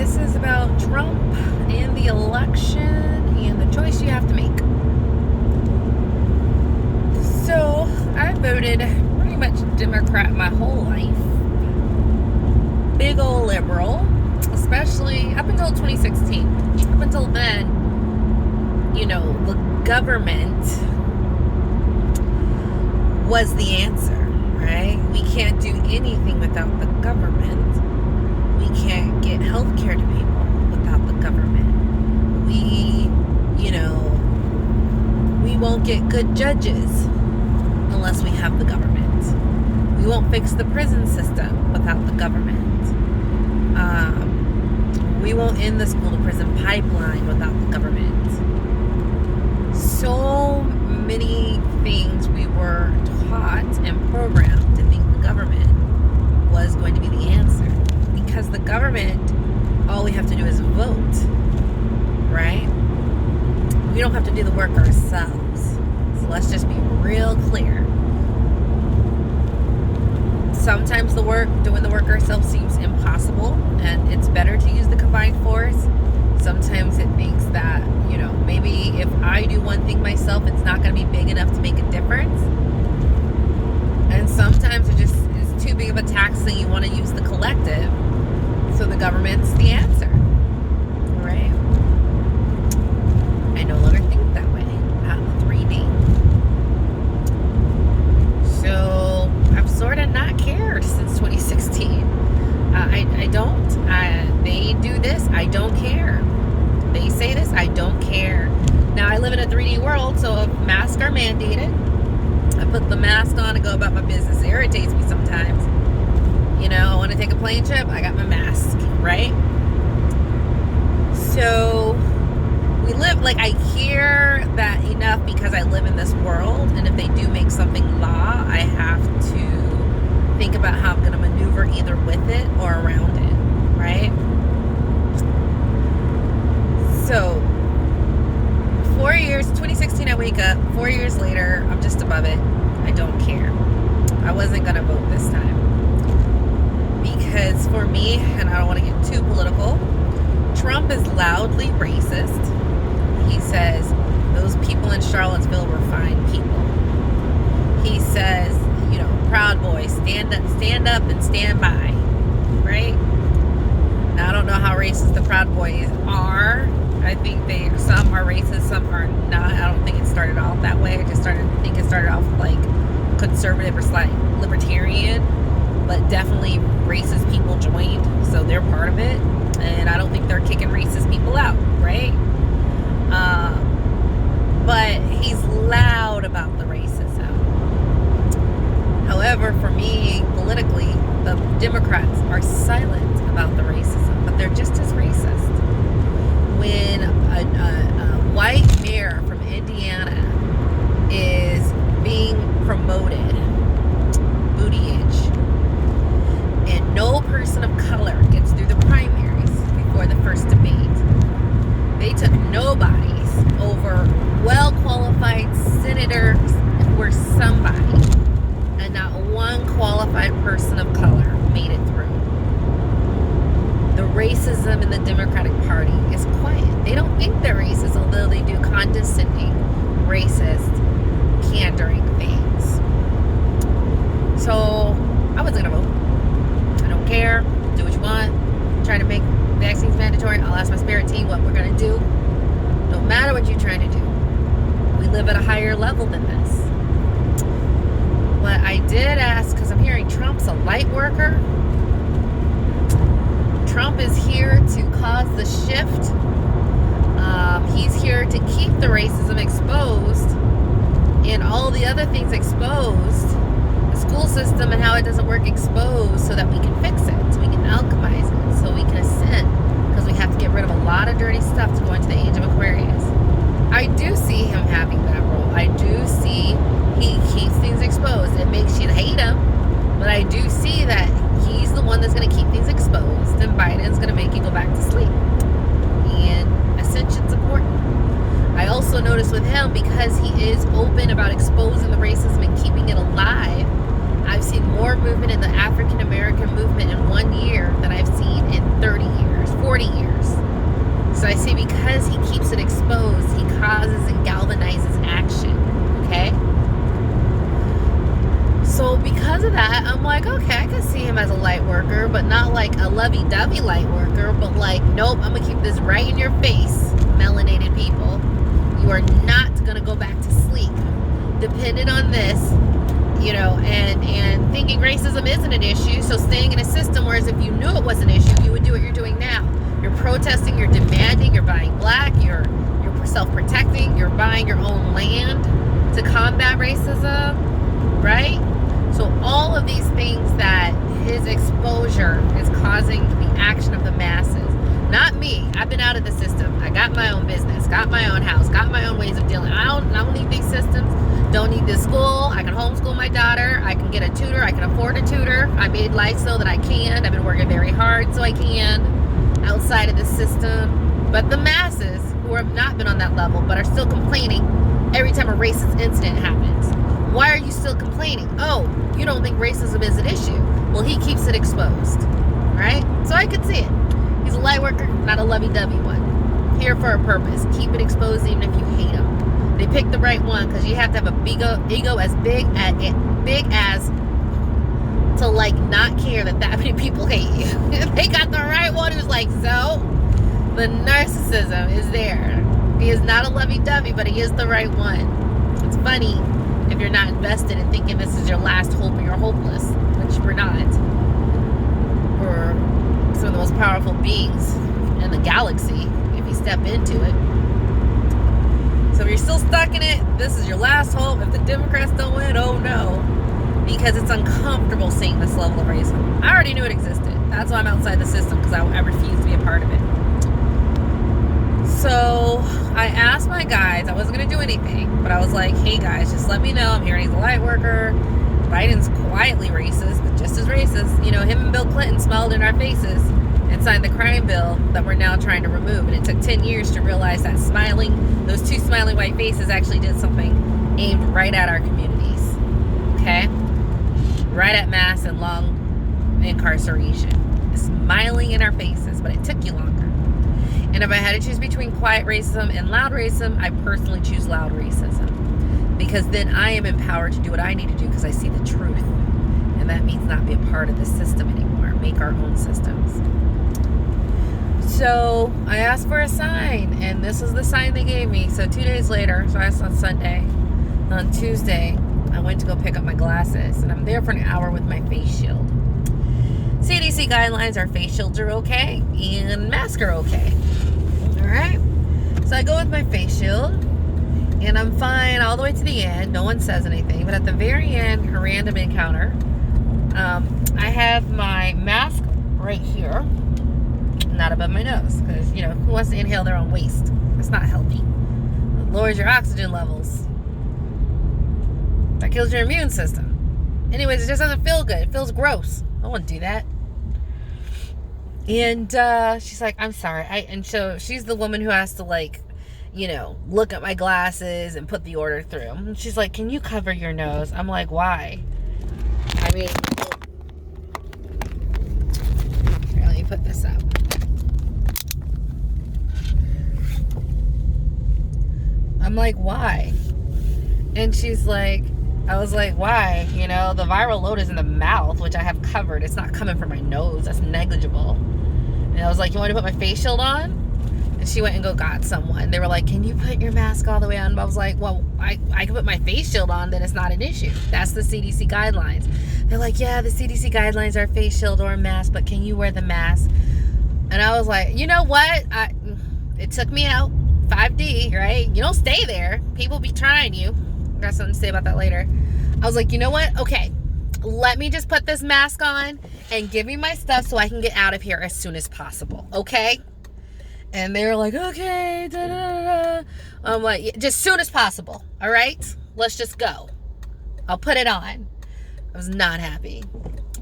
This is about Trump and the election and the choice you have to make. So, I voted pretty much Democrat my whole life. Big old liberal, especially up until 2016. Up until then, the government was the answer, right? We can't do anything without the government. We can't get health care to people without the government. We won't get good judges unless we have the government. We won't fix the prison system without the government. We won't end the school to prison pipeline without the government. So many things we were taught and programmed to think the government was going to be the answer. Because the government, all we have to do is vote, right? We don't have to do the work ourselves. So let's just be real clear. Sometimes doing the work ourselves seems impossible, and it's better to use the combined force. Sometimes it thinks that, maybe if I do one thing myself, it's not going to be big enough to make a difference. And sometimes it just is too big of a tax and you want to use the collective. So the government's the answer, right? I no longer think that way. I'm 3D. So I've sort of not cared since 2016. I don't. They do this, I don't care. They say this, I don't care. Now I live in a 3D world, so if masks are mandated, I put the mask on and go about my business. It irritates me sometimes. I want to take a plane trip, I got my mask, right? So we live, I hear that enough because I live in this world, and if they do make something law, I have to think about how I'm going to maneuver either with it or around it, right? So 4 years, 2016 I wake up, 4 years later, I'm just above it. I don't care. I wasn't going to vote this time. Because for me, and I don't want to get too political, Trump is loudly racist. He says those people in Charlottesville were fine people. He says, Proud Boys, stand up and stand by, right? Now I don't know how racist the Proud Boys are. I think some are racist, some are not. I don't think it started off that way. I think it started off conservative or libertarian. But definitely racist people joined, so they're part of it, and I don't think they're kicking racist people out, right? But he's loud about the racism. However, for me, politically, the Democrats are silent about the racism, but they're just as racist. When a white mayor from Indiana is being promoted, Buttigieg, and no person of color gets through the primaries before the first debate. They took nobodies over well-qualified senators who were somebody, and not one qualified person of color made it through. The racism in the Democratic Party is quiet. They don't think they're racist, although they do condescending, racist, pandering things. So I wasn't going to vote. Care, do what you want, trying to make vaccines mandatory. I'll ask my spirit team what we're going to do. No matter what you're trying to do, we live at a higher level than this. But I did ask, because I'm hearing Trump's a light worker. Trump is here to cause the shift. He's here to keep the racism exposed and all the other things exposed. School system and how it doesn't work exposed, so that we can fix it, so we can alchemize it, so we can ascend, because we have to get rid of a lot of dirty stuff to go into the age of Aquarius. I do see him having that role. I do see he keeps things exposed. It makes you hate him, but I do see that he's the one that's going to keep things exposed, and Biden's going to make you go back to sleep. And ascension's important. I also notice with him, because he is open about exposing the racism and keeping it alive, I've seen more movement in the African American movement in 1 year than I've seen in 30 years, 40 years. as a light worker, but not like a lovey-dovey light worker, but like, nope, I'm gonna keep this right in your face, melanated people. You are not gonna go back to sleep dependent on this, you know, and thinking racism isn't an issue. So staying in a system, whereas if you knew it was an issue, you would do what you're doing now. You're protesting, you're demanding, you're buying black, you're self-protecting, you're buying your own land to combat racism, right? So all of these things that his exposure is causing the action of the masses. Not me. I've been out of the system. I got my own business, got my own house, got my own ways of dealing. I don't need these systems. Don't need this school. I can homeschool my daughter. I can get a tutor. I can afford a tutor. I made life so that I can. I've been working very hard so I can outside of the system. But the masses who have not been on that level but are still complaining every time a racist incident happens. Why are you still complaining? Oh, you don't think racism is an issue. Well, he keeps it exposed, right? So I could see it. He's a light worker, not a lovey-dovey one. Here for a purpose. Keep it exposed even if you hate him. They picked the right one because you have to have a ego as big as to like not care that many people hate you. They got the right one who's like, so the narcissism is there. He is not a lovey-dovey, but he is the right one. It's funny if you're not invested in thinking this is your last hope and you're hopeless, which we're not. We're some of the most powerful beings in the galaxy if you step into it. So if you're still stuck in it, this is your last hope. If the Democrats don't win, oh no. Because it's uncomfortable seeing this level of racism. I already knew it existed. That's why I'm outside the system, because I refuse to be a part of it. So I asked my guys, I wasn't going to do anything, but I was like, hey guys, just let me know. I'm hearing he's a light worker. Biden's quietly racist, but just as racist. You know, him and Bill Clinton smiled in our faces and signed the crime bill that we're now trying to remove. And it took 10 years to realize that those two smiling white faces actually did something aimed right at our communities. Okay? Right at mass and long incarceration. Smiling in our faces, but it took you longer. And if I had to choose between quiet racism and loud racism, I personally choose loud racism. Because then I am empowered to do what I need to do because I see the truth. And that means not be a part of the system anymore. Make our own systems. So I asked for a sign, and this is the sign they gave me. So 2 days later, so I asked on Sunday. On Tuesday, I went to go pick up my glasses, and I'm there for an hour with my face shield. CDC guidelines are face shields are okay, and masks are okay. Alright? So I go with my face shield, and I'm fine all the way to the end. No one says anything, but at the very end, a random encounter. I have my mask right here, not above my nose, because, you know, who wants to inhale their own waste? That's not healthy. It lowers your oxygen levels. That kills your immune system. Anyways, it just doesn't feel good. It feels gross. I don't want to do that. And she's like, I'm sorry. And so she's the woman who has to, like, you know, look at my glasses and put the order through. And she's like, can you cover your nose? I'm like, why? I mean, here, let me put this up. I'm like, why? And she's like, I was like, why? You know, the viral load is in the mouth, which I have covered. It's not coming from my nose. That's negligible. And I was like, you want me to put my face shield on? And she went and got someone. They were like, can you put your mask all the way on? But I was like, well, I can put my face shield on, then it's not an issue. That's the CDC guidelines. They're like, yeah, the CDC guidelines are face shield or a mask, but can you wear the mask? And I was like, you know what? It took me out. 5D, right? You don't stay there. People be trying you. I got something to say about that later. I was like, you know what? Okay, let me just put this mask on and give me my stuff so I can get out of here as soon as possible. Okay? And they were like, okay. Da, da, da. I'm like, just soon as possible. All right? Let's just go. I'll put it on. I was not happy.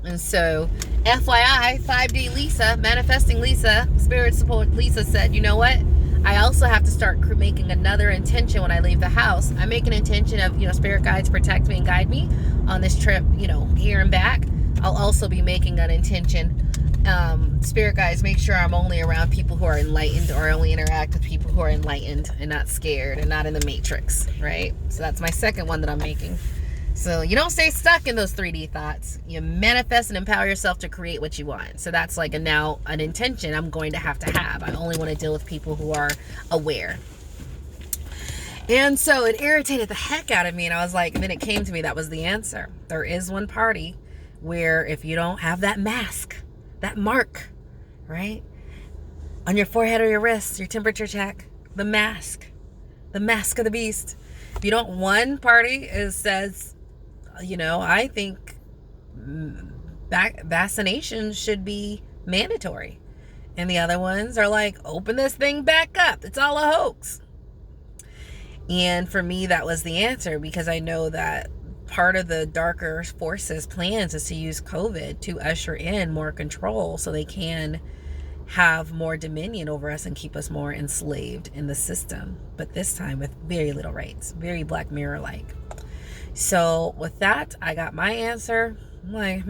And so, FYI, 5D Lisa, Manifesting Lisa, Spirit Support Lisa said, you know what? I also have to start making another intention when I leave the house. I make an intention of, you know, spirit guides protect me and guide me on this trip, you know, here and back. I'll also be making an intention, spirit guides, make sure I'm only around people who are enlightened, or only interact with people who are enlightened and not scared and not in the matrix, right? So that's my second one that I'm making. So you don't stay stuck in those 3D thoughts. You manifest and empower yourself to create what you want. So that's like now an intention I'm going to have. I only want to deal with people who are aware. And so it irritated the heck out of me. And I was like, and then it came to me, that was the answer. There is one party where if you don't have that mask, that mark, right? On your forehead or your wrist, your temperature check, the mask of the beast. If you don't, one party says, I think vaccination should be mandatory. And the other ones are like, open this thing back up. It's all a hoax. And for me, that was the answer, because I know that part of the darker forces' plans is to use COVID to usher in more control so they can have more dominion over us and keep us more enslaved in the system. But this time with very little rights, very Black Mirror-like. So with that, I got my answer. I'm like,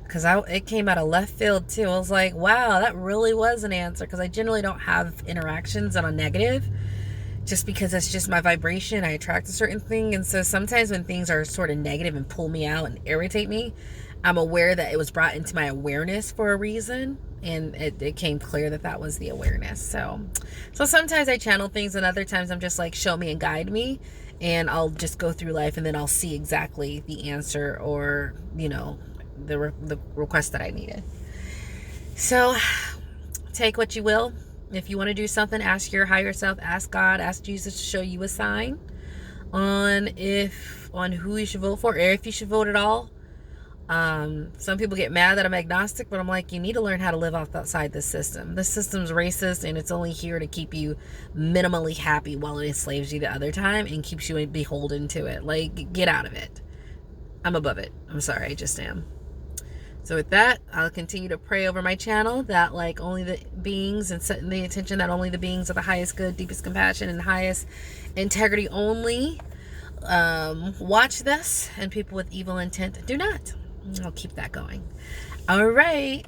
because it came out of left field too. I was like, wow, that really was an answer, because I generally don't have interactions on a negative, just because that's just my vibration. I attract a certain thing. And so sometimes when things are sort of negative and pull me out and irritate me, I'm aware that it was brought into my awareness for a reason. And it became clear that was the awareness. So sometimes I channel things, and other times I'm just like, show me and guide me. And I'll just go through life, and then I'll see exactly the answer, or, the request that I needed. So take what you will. If you want to do something, ask your higher self, ask God, ask Jesus to show you a sign on who you should vote for, or if you should vote at all. Some people get mad that I'm agnostic, but I'm like, you need to learn how to live outside this system. This system's racist, and it's only here to keep you minimally happy while it enslaves you the other time and keeps you beholden to it. Like, get out of it. I'm above it. I'm sorry, I just am. So with that, I'll continue to pray over my channel that only the beings, and setting the intention that only the beings of the highest good, deepest compassion, and highest integrity only watch this, and people with evil intent do not. I'll keep that going. All right.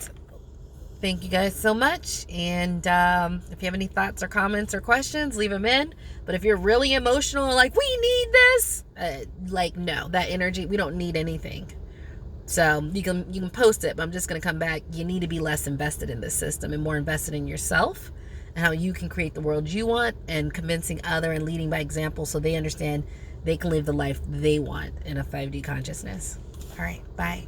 Thank you guys so much. And if you have any thoughts or comments or questions, leave them in. But if you're really emotional, like, we need this, no, that energy, we don't need anything. So you can post it, but I'm just going to come back. You need to be less invested in this system and more invested in yourself and how you can create the world you want, and convincing other and leading by example so they understand they can live the life they want in a 5D consciousness. All right, bye.